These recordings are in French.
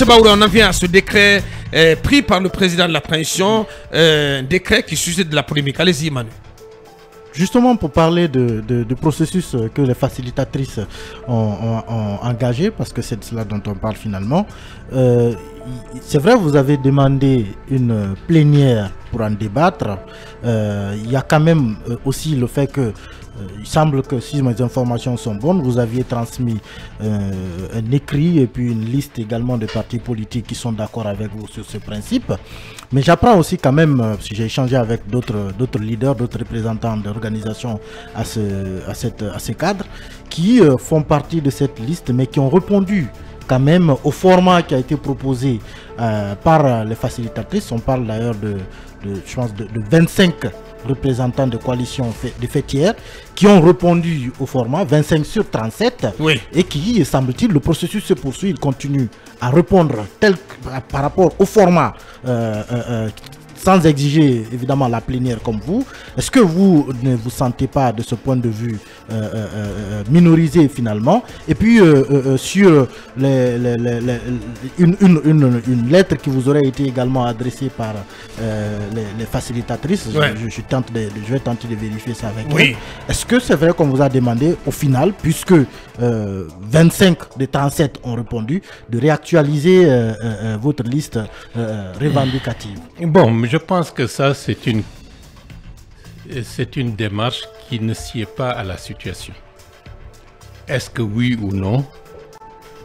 Baoura, on en vient à ce décret pris par le président de la transition, un décret qui suscite de la polémique. Allez-y, Manu. Justement, pour parler du processus que les facilitatrices ont engagé, parce que c'est de cela dont on parle finalement, c'est vrai, vous avez demandé une plénière pour en débattre. Il y a quand même aussi le fait que il semble que, si mes informations sont bonnes, vous aviez transmis un écrit et puis une liste également de partis politiques qui sont d'accord avec vous sur ce principe. Mais j'apprends aussi quand même, si j'ai échangé avec d'autres leaders, d'autres représentants d'organisations à ces cadres, qui font partie de cette liste, mais qui ont répondu quand même au format qui a été proposé par les facilitatrices. On parle d'ailleurs je pense de 25 représentants de coalitions de fêtières qui ont répondu au format 25 sur 37, oui. Et qui, semble-t-il, le processus se poursuit, il continue à répondre par rapport au format sans exiger évidemment la plénière comme vous. Est-ce que vous ne vous sentez pas de ce point de vue minorisé finalement? Et puis sur une lettre qui vous aurait été également adressée par les facilitatrices, ouais. je vais tenter de vérifier ça avec oui. elles. Est-ce que c'est vrai qu'on vous a demandé au final, puisque 25 des 37 ont répondu, de réactualiser votre liste revendicative? Bon, je pense que ça, c'est une démarche qui ne sied pas à la situation. Est-ce que oui ou non,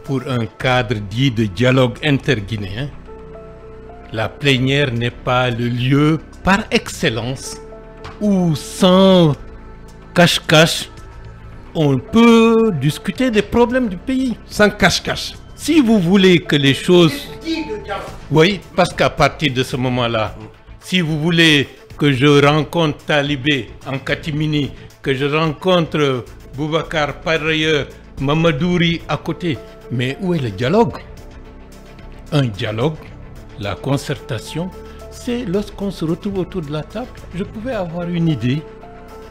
pour un cadre dit de dialogue interguinéen, la plénière n'est pas le lieu par excellence où, sans cache-cache, on peut discuter des problèmes du pays? Sans cache-cache. Si vous voulez que les choses... Oui, parce qu'à partir de ce moment-là, si vous voulez que je rencontre Talibé en catimini, que je rencontre Boubacar par ailleurs, Mamadouri à côté, mais où est le dialogue? Un dialogue, la concertation, c'est lorsqu'on se retrouve autour de la table. Je pouvais avoir une idée,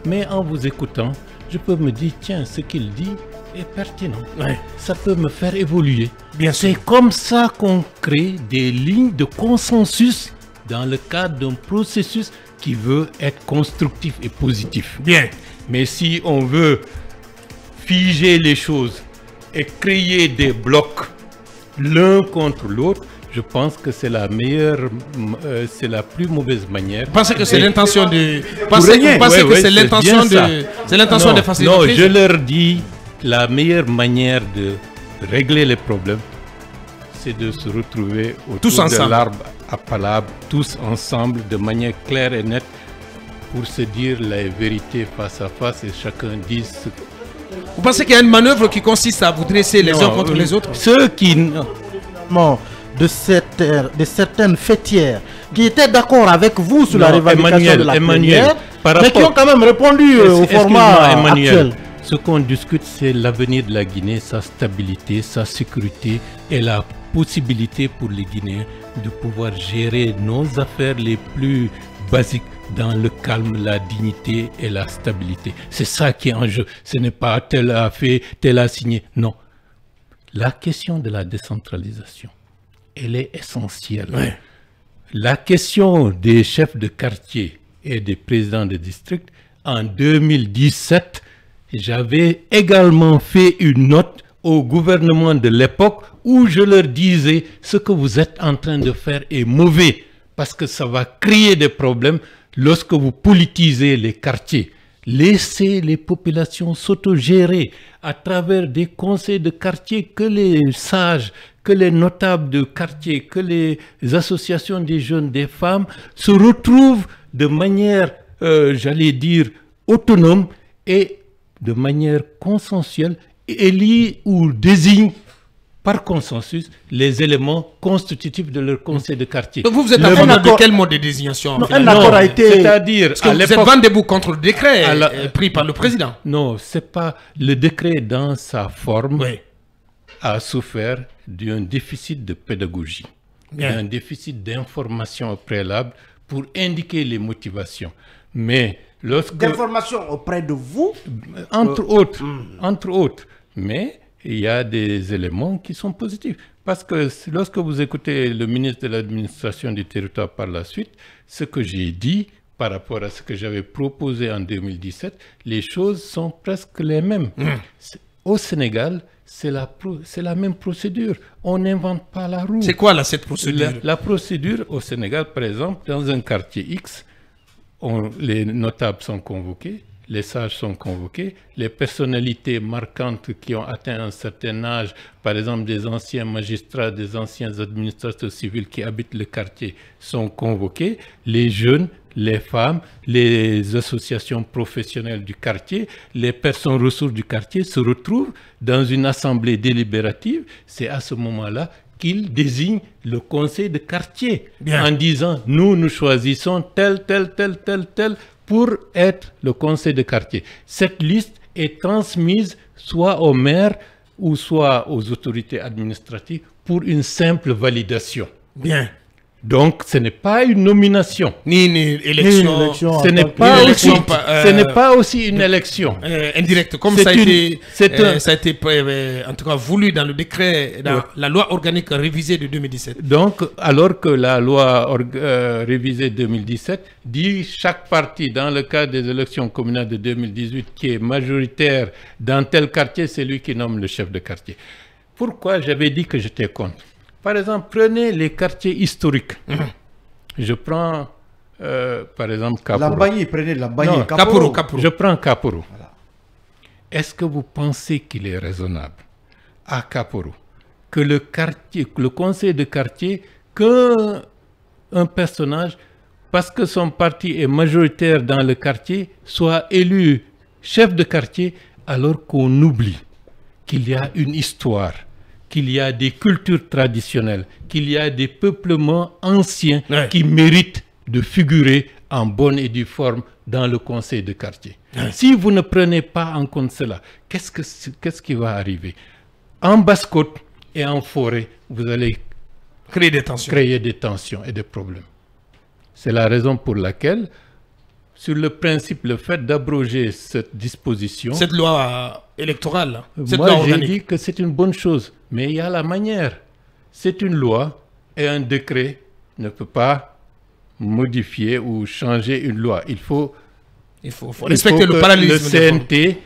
mais en vous écoutant, je peux me dire, tiens, ce qu'il dit est pertinent. Ouais. Ça peut me faire évoluer. C'est comme ça qu'on crée des lignes de consensus dans le cadre d'un processus qui veut être constructif et positif. Bien. Mais si on veut figer les choses et créer des blocs l'un contre l'autre, je pense que c'est la meilleure, c'est la plus mauvaise manière. Vous pensez que c'est l'intention de... Vous pensez que c'est l'intention de faciliter? Non, je leur dis, la meilleure manière de régler les problèmes, c'est de se retrouver autour de l'arbre à palabre, tous ensemble, de manière claire et nette, pour se dire la vérité face à face et chacun dise ce que... Vous pensez qu'il y a une manœuvre qui consiste à vous dresser les uns contre les autres? Ceux qui... De certaines fêtières qui étaient d'accord avec vous sur la revendication de la plénière, mais qui ont quand même répondu au format actuel. Ce qu'on discute, c'est l'avenir de la Guinée, sa stabilité, sa sécurité et la possibilité pour les Guinéens de pouvoir gérer nos affaires les plus basiques dans le calme, la dignité et la stabilité. C'est ça qui est en jeu. Ce n'est pas tel a fait, tel a signé. Non. La question de la décentralisation, elle est essentielle. Ouais. La question des chefs de quartier et des présidents de district, en 2017, j'avais également fait une note au gouvernement de l'époque où je leur disais ce que vous êtes en train de faire est mauvais parce que ça va créer des problèmes lorsque vous politisez les quartiers. Laissez les populations s'autogérer à travers des conseils de quartier, que les sages, que les notables de quartier, que les associations des jeunes, des femmes se retrouvent de manière, j'allais dire, autonome et de manière consensuelle, élire ou désigne par consensus les éléments constitutifs de leur conseil de quartier. Donc vous êtes en faveur de quel mode de désignation? Un accord a été... C'est-à-dire... Vous êtes vent debout contre le décret pris par le président? Non, c'est pas... Le décret dans sa forme a souffert d'un déficit de pédagogie, d'un déficit d'information au préalable pour indiquer les motivations. Mais lorsque... D'information auprès de vous? Entre autres. Mais... il y a des éléments qui sont positifs. Parce que lorsque vous écoutez le ministre de l'administration du territoire par la suite, ce que j'ai dit par rapport à ce que j'avais proposé en 2017, les choses sont presque les mêmes. Au Sénégal, c'est la même procédure. On n'invente pas la roue. C'est quoi là cette procédure? La procédure au Sénégal, par exemple, dans un quartier X, les notables sont convoqués, les sages sont convoqués, les personnalités marquantes qui ont atteint un certain âge, par exemple des anciens magistrats, des anciens administrateurs civils qui habitent le quartier, sont convoqués, les jeunes, les femmes, les associations professionnelles du quartier, les personnes ressources du quartier se retrouvent dans une assemblée délibérative. C'est à ce moment-là qu'ils désignent le conseil de quartier en disant « nous choisissons tel pour être le conseil de quartier ». Cette liste est transmise soit au maire ou soit aux autorités administratives pour une simple validation. Bien. Donc, ce n'est pas une nomination. Ni une élection. Ce n'est pas aussi une élection. Indirecte, comme ça a été en tout cas voulu dans le décret, dans la loi organique révisée de 2017. Donc, alors que la loi révisée de 2017 dit chaque parti, dans le cadre des élections communales de 2018, qui est majoritaire dans tel quartier, c'est lui qui nomme le chef de quartier. Pourquoi j'avais dit que j'étais contre? Par exemple, prenez les quartiers historiques. Je prends, par exemple, Kaporo. Lambaye, prenez Lambaye. Non, Kaporo. Je prends Kaporo. Voilà. Est-ce que vous pensez qu'il est raisonnable à Kaporo que le conseil de quartier, qu'un personnage, parce que son parti est majoritaire dans le quartier, soit élu chef de quartier, alors qu'on oublie qu'il y a une histoire, qu'il y a des cultures traditionnelles, qu'il y a des peuplements anciens qui méritent de figurer en bonne et due forme dans le conseil de quartier. Si vous ne prenez pas en compte cela, qu'est-ce qui va arriver? En basse-côte et en forêt, vous allez créer des tensions et des problèmes. C'est la raison pour laquelle, sur le principe, le fait d'abroger cette disposition... Cette loi électorale, moi, j'ai dit que c'est une bonne chose, mais il y a la manière. C'est une loi et un décret ne peut pas modifier ou changer une loi. Il faut respecter le parallélisme. Le CNT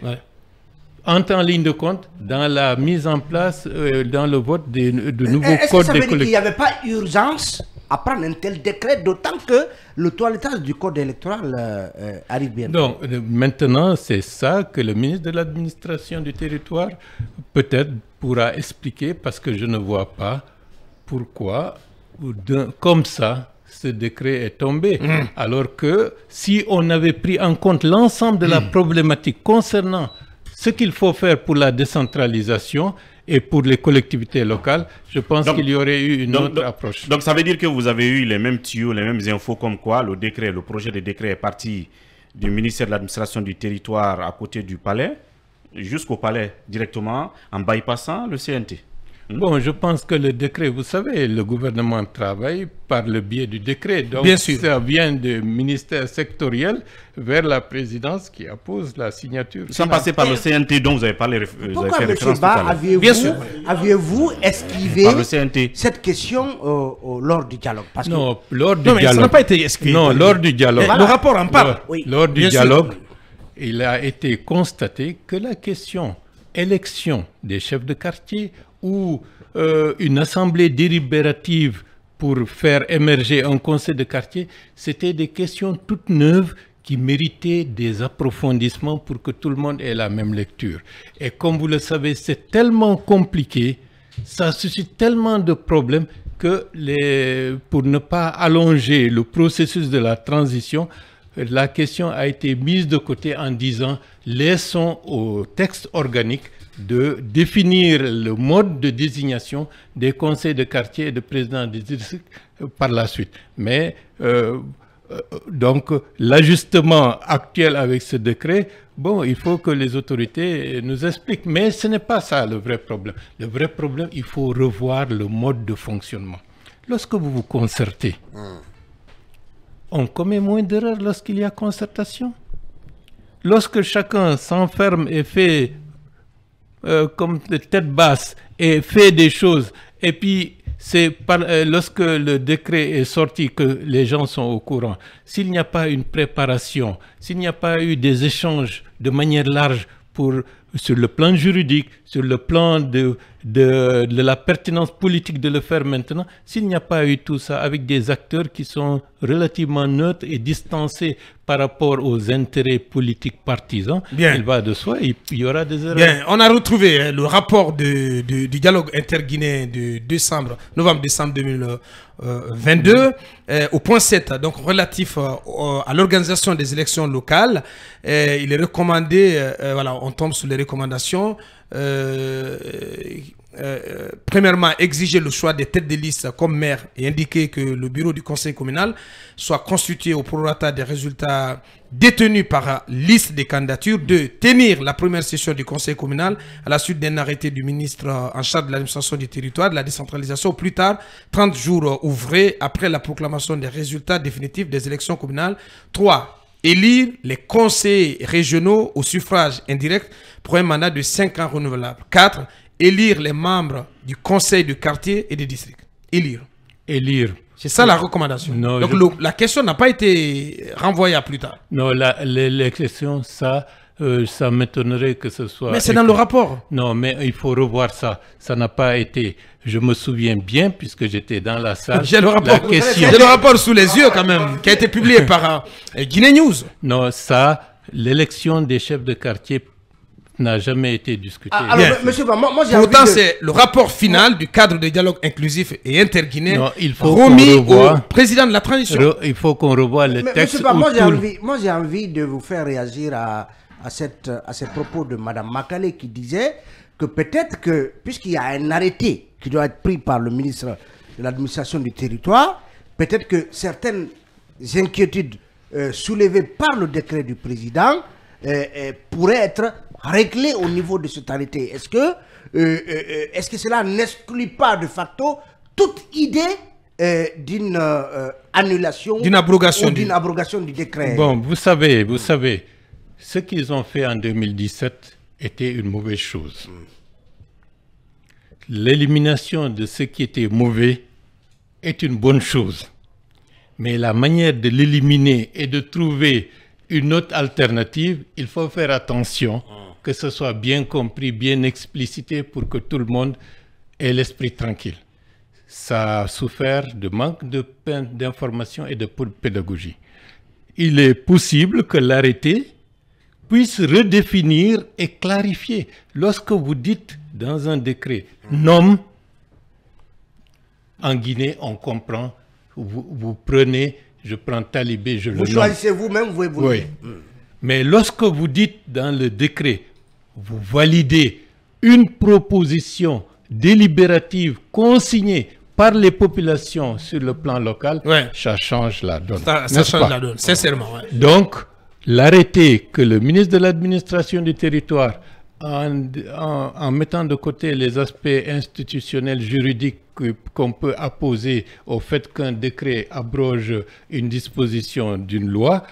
entre en ligne de compte dans la mise en place, dans le vote de nouveaux codes de collectivités. Est-ce que ça veut dire qu'il n'y avait pas urgence à prendre un tel décret, d'autant que le toilettage du code électoral arrive bientôt? Donc, maintenant, c'est ça que le ministre de l'administration du territoire peut-être pourra expliquer, parce que je ne vois pas pourquoi, comme ça, ce décret est tombé. Alors que si on avait pris en compte l'ensemble de la problématique concernant ce qu'il faut faire pour la décentralisation et pour les collectivités locales, je pense qu'il y aurait eu une autre approche. Donc ça veut dire que vous avez eu les mêmes tuyaux, les mêmes infos, comme quoi le projet de décret est parti du ministère de l'administration du territoire à côté du palais, jusqu'au palais directement, en bypassant le CNT. Bon, je pense que le décret, vous savez, le gouvernement travaille par le biais du décret. Donc, ça vient du ministère sectoriel vers la présidence qui appose la signature. Sans passer par le CNT dont vous avez parlé. Pourquoi, M. Ba, aviez-vous esquivé cette question lors du dialogue? Non, lors du dialogue. Ça n'a pas été esquivé. Non, lors du dialogue. Le rapport en parle. Lors du dialogue, il a été constaté que la question élection des chefs de quartier ou une assemblée délibérative pour faire émerger un conseil de quartier, c'était des questions toutes neuves qui méritaient des approfondissements pour que tout le monde ait la même lecture. Et comme vous le savez, c'est tellement compliqué, ça suscite tellement de problèmes que pour ne pas allonger le processus de la transition, la question a été mise de côté en disant laissons au texte organique de définir le mode de désignation des conseils de quartier et de présidents des districts par la suite. Mais donc l'ajustement actuel avec ce décret, bon, il faut que les autorités nous expliquent. Mais ce n'est pas ça le vrai problème. Le vrai problème, il faut revoir le mode de fonctionnement. Lorsque vous vous concertez, on commet moins d'erreurs lorsqu'il y a concertation. Lorsque chacun s'enferme et fait comme de tête basse et fait des choses Et puis, c'est lorsque le décret est sorti que les gens sont au courant. S'il n'y a pas une préparation, s'il n'y a pas eu des échanges de manière large sur le plan juridique, sur le plan de la pertinence politique de le faire maintenant, s'il n'y a pas eu tout ça avec des acteurs qui sont relativement neutres et distancés par rapport aux intérêts politiques partisans, il va de soi, il y aura des erreurs. Bien, on a retrouvé le rapport du dialogue interguinéen de novembre-décembre 2022 au point 7, donc relatif à l'organisation des élections locales. Il est recommandé, voilà, on tombe sur les recommandations. Premièrement, exiger le choix des têtes de liste comme maire et indiquer que le bureau du conseil communal soit constitué au prorata des résultats détenus par liste des candidatures. 2. Tenir la première session du conseil communal à la suite d'un arrêté du ministre en charge de l'administration du territoire, de la décentralisation, au plus tard 30 jours ouvrés après la proclamation des résultats définitifs des élections communales. 3. Élire les conseillers régionaux au suffrage indirect pour un mandat de 5 ans renouvelable. 4. Élire les membres du conseil de quartier et de district. Élire. C'est ça la recommandation. Non, donc la question n'a pas été renvoyée à plus tard. Non, les questions, ça m'étonnerait que ce soit... Mais c'est dans le rapport. Non, mais il faut revoir ça. Ça n'a pas été... Je me souviens bien, puisque j'étais dans la salle. J'ai le rapport sous les yeux quand même, qui a été publié par Guinée News. Non, ça, l'élection des chefs de quartier n'a jamais été discuté. Monsieur, pourtant, c'est le rapport final du cadre de dialogue inclusif et interguinéen remis au président de la transition. Il faut qu'on revoie le texte. Moi, j'ai envie de vous faire réagir à ces propos de Mme Makale qui disait que peut-être que, puisqu'il y a un arrêté qui doit être pris par le ministre de l'administration du territoire, peut-être que certaines inquiétudes soulevées par le décret du président pourraient être réglé au niveau de cet arrêté. Est-ce que cela n'exclut pas de facto toute idée d'une annulation, d'une abrogation du décret? Bon, vous savez, ce qu'ils ont fait en 2017 était une mauvaise chose. L'élimination de ce qui était mauvais est une bonne chose. Mais la manière de l'éliminer et de trouver une autre alternative, il faut faire attention que ce soit bien compris, bien explicité pour que tout le monde ait l'esprit tranquille. Ça a souffert de manque d'information et de pédagogie. Il est possible que l'arrêté puisse redéfinir et clarifier. Lorsque vous dites dans un décret « nomme », en Guinée, on comprend, vous prenez, je prends Talibé, je le nomme. Vous choisissez vous-même, vous évoluez. Oui. Mais lorsque vous dites dans le décret, vous validez une proposition délibérative consignée par les populations sur le plan local, ça change la donne. Ça change la donne, sincèrement. Ouais. Donc, l'arrêté que le ministre de l'administration du territoire, en mettant de côté les aspects institutionnels, juridiques qu'on peut apposer au fait qu'un décret abroge une disposition d'une loi,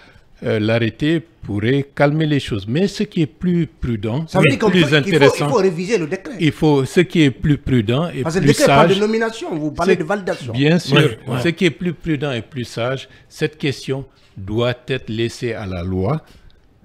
l'arrêté pourrait calmer les choses. Mais ce qui est plus prudent, plus intéressant... Il faut réviser le décret. Ce qui est plus prudent et parce que plus le décret sage... parle de nomination, vous parlez de validation. Bien sûr. Ce qui est plus prudent et plus sage, cette question doit être laissée à la loi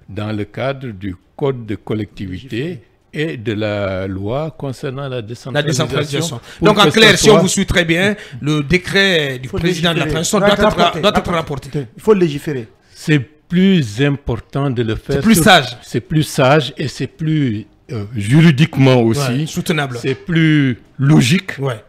dans le cadre du code de collectivité et de la loi concernant la décentralisation. Donc en clair, si on vous suit très bien, le décret du président de la transition doit être rapporté. Il faut légiférer. C'est plus important de le faire. C'est plus sage. C'est plus sage et c'est plus juridiquement aussi. Soutenable. C'est plus logique Ouais.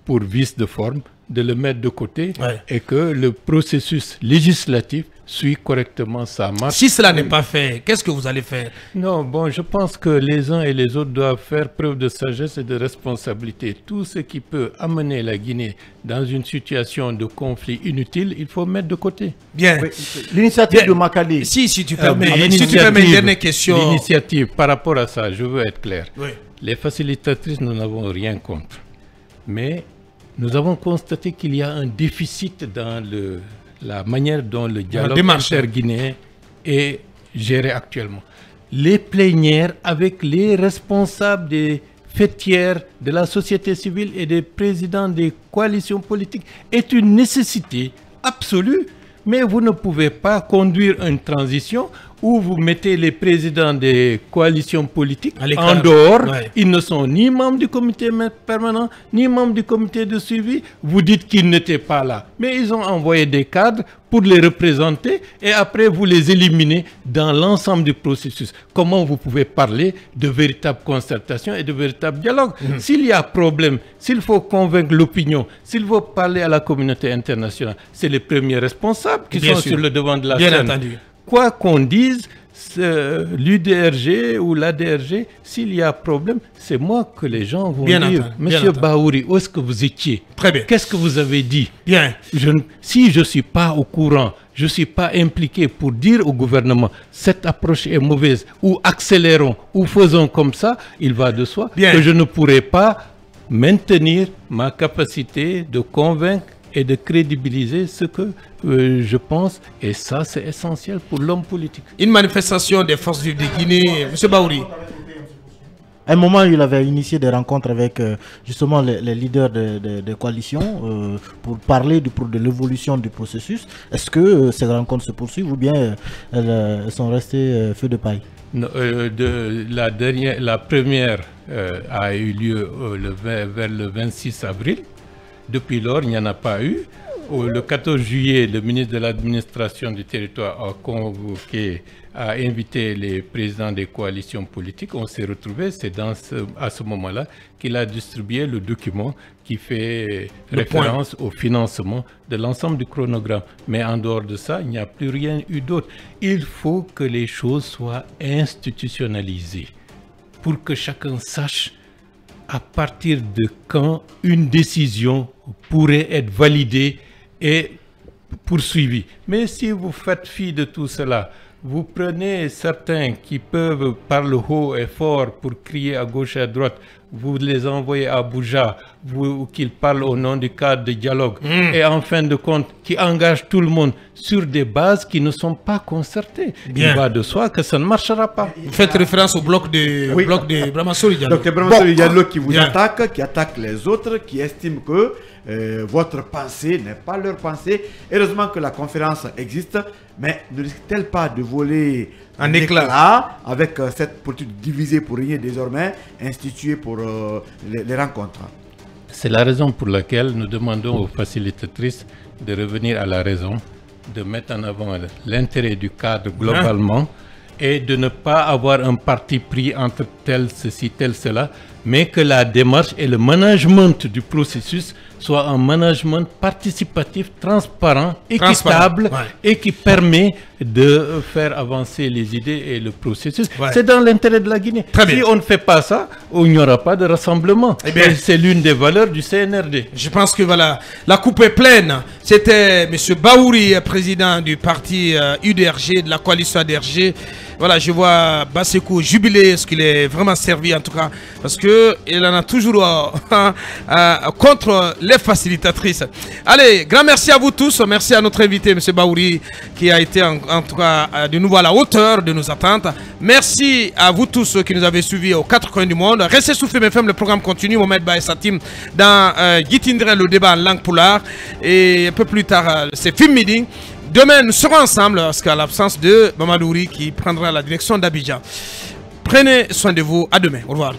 pour vice de forme de le mettre de côté et que le processus législatif suit correctement sa marche. Si cela n'est pas fait, qu'est-ce que vous allez faire? Non, bon, je pense que les uns et les autres doivent faire preuve de sagesse et de responsabilité. Tout ce qui peut amener la Guinée dans une situation de conflit inutile, il faut mettre de côté. Bien. Oui. L'initiative de Makale. Si tu permets, une dernière question. L'initiative, par rapport à ça, je veux être clair. Oui. Les facilitatrices, nous n'avons rien contre. Mais nous avons constaté qu'il y a un déficit dans la manière dont le dialogue interguinéen est géré actuellement. Les plénières avec les responsables des fêtière de la société civile et des présidents des coalitions politiques est une nécessité absolue, mais vous ne pouvez pas conduire une transition où vous mettez les présidents des coalitions politiques en dehors. Ils ne sont ni membres du comité permanent, ni membres du comité de suivi. Vous dites qu'ils n'étaient pas là. Mais ils ont envoyé des cadres pour les représenter et après vous les éliminez dans l'ensemble du processus. Comment vous pouvez parler de véritable concertation et de véritable dialogue? S'il y a problème, s'il faut convaincre l'opinion, s'il faut parler à la communauté internationale, c'est les premiers responsables qui sont sur le devant de la scène. Bien entendu. Quoi qu'on dise, l'UDRG ou l'ADRG, s'il y a problème, c'est moi que les gens vont dire. Monsieur Bahouri, où est-ce que vous étiez? Très bien. Qu'est-ce que vous avez dit? Bien. Si je ne suis pas au courant, je ne suis pas impliqué pour dire au gouvernement cette approche est mauvaise, ou accélérons, ou faisons comme ça, il va de soi que je ne pourrai pas maintenir ma capacité de convaincre et de crédibiliser ce que je pense, et ça c'est essentiel pour l'homme politique. Une manifestation des forces vives de Guinée, M. Bahouri. À un moment, il avait initié des rencontres avec justement les leaders de coalitions pour parler de l'évolution du processus. Est-ce que ces rencontres se poursuivent ou bien elles sont restées feu de paille? Non, la première a eu lieu vers le 26 avril. Depuis lors, il n'y en a pas eu. Le 14 juillet, le ministre de l'administration du territoire a invité les présidents des coalitions politiques. On s'est retrouvés. C'est à ce moment-là qu'il a distribué le document qui fait référence au financement de l'ensemble du chronogramme. Mais en dehors de ça, il n'y a plus rien eu d'autre. Il faut que les choses soient institutionnalisées pour que chacun sache à partir de quand une décision pourrait être validée et poursuivie. Mais si vous faites fi de tout cela, vous prenez certains qui peuvent parler haut et fort pour crier à gauche et à droite, vous les envoyez à Abuja, qu'ils parlent au nom du cadre de dialogue, et en fin de compte, qui engagent tout le monde sur des bases qui ne sont pas concertées. Il va de soi que ça ne marchera pas. Vous faites référence au bloc de Brahmasoli Diallo. Donc, Brahmasoli Diallo qui vous attaque, qui attaque les autres, qui estime que votre pensée n'est pas leur pensée. Heureusement que la conférence existe, mais ne risque-t-elle pas de voler un éclat avec cette politique divisée pour rien désormais instituée pour les rencontres? C'est la raison pour laquelle nous demandons aux facilitatrices de revenir à la raison, de mettre en avant l'intérêt du cadre globalement et de ne pas avoir un parti pris entre tel ceci, tel cela, mais que la démarche et le management du processus soit un management participatif, transparent, équitable et qui permet de faire avancer les idées et le processus. C'est dans l'intérêt de la Guinée. Si on ne fait pas ça, il n'y aura pas de rassemblement. C'est l'une des valeurs du CNRD. Je pense que voilà, la coupe est pleine. C'était M. Bahouri, président du parti UDRG, de la coalition ADRG. Voilà, je vois Basekou jubiler, ce qu'il est vraiment servi en tout cas, parce qu'il en a toujours contre les facilitatrices. Allez, grand merci à vous tous, merci à notre invité M. Bahouri qui a été en tout cas de nouveau à la hauteur de nos attentes. Merci à vous tous qui nous avez suivis aux quatre coins du monde. Restez sous FM, le programme continue, Mohamed Ba et sa team dans Guitindre, le débat en langue poulard, et un peu plus tard c'est Film Meeting. Demain, nous serons ensemble, parce qu'à l'absence de Mamadouri qui prendra la direction d'Abidjan. Prenez soin de vous. À demain. Au revoir.